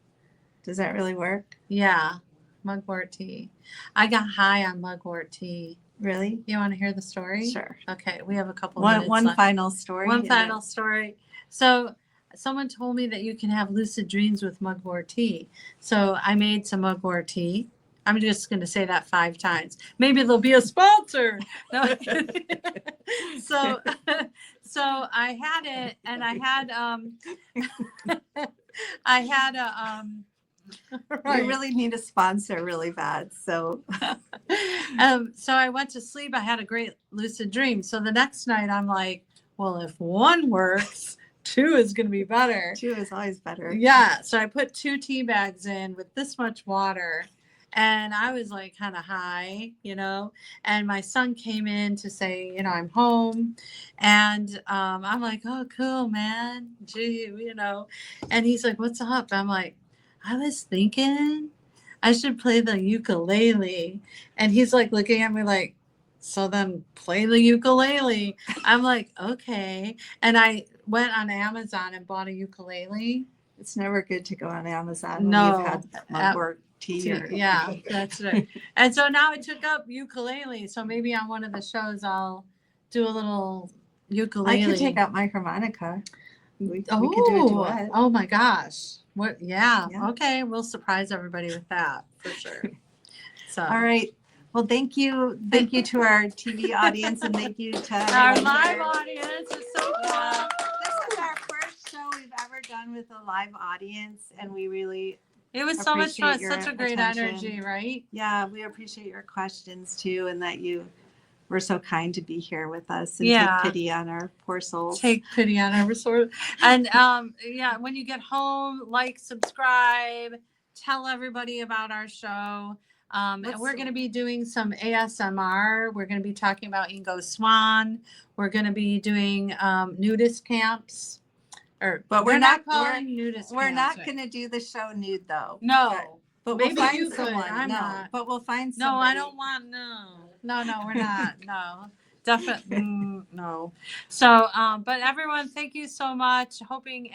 Does that really work? Yeah. Mugwort tea. I got high on mugwort tea. Really? You want to hear the story? Sure. Okay. We have a couple One minutes left. final story. One and final story. So someone told me that you can have lucid dreams with mugwort tea. So I made some mugwort tea. I'm just going to say that 5 times. Maybe there'll be a sponsor. No. So I had it, and I had a We really need a sponsor really bad. So so I went to sleep. I had a great lucid dream. So the next night I'm like, well, if 1 works, 2 is going to be better. 2 is always better. Yeah. So I put 2 tea bags in with this much water, and I was like kind of high, and my son came in to say, I'm home, and I'm like, oh, cool, man. Gee, and he's like, what's up? I'm like, I was thinking I should play the ukulele. And he's like looking at me like, so then play the ukulele. I'm like, okay. And I went on Amazon and bought a ukulele. It's never good to go on Amazon when No. you've had mugwort tea. Or, Yeah, that's right. And so now I took up ukulele. So maybe on one of the shows I'll do a little ukulele. I could take out my harmonica. We could do a duet. Oh my gosh. What? Yeah. Yeah. Okay. We'll surprise everybody with that for sure. So All right. Well, thank you. Thank you to our TV audience, and thank you to our everyone live here. audience is so cool. This is our first show we've ever done with a live audience, and we really, It was so much fun. Appreciate your Such a great attention. energy, right? we appreciate your questions too, and that you were so kind to be here with us and Yeah. take pity on our poor souls. Take pity on our sort. And yeah, when you get home, subscribe, tell everybody about our show. And we're going to be doing some ASMR. We're going to be talking about Ingo Swan. We're going to be doing nudist camps. But we're not- calling nudist We're camps. not going to do the show nude though. No. But Maybe we'll find you could. someone. I'm no, not. but we'll find No, somebody. I don't want No, we're not. No, definitely no. So, but everyone, thank you so much. Hoping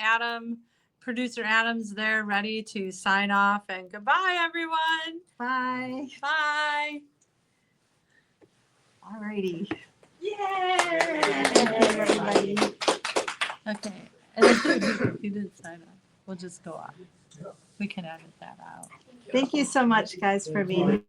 producer Adam's there, ready to sign off. And goodbye, everyone. Bye. Bye. All righty. Yay! Everybody. Okay. And if you didn't sign up, we'll just go off. We can edit that out. Thank you so much, guys, for being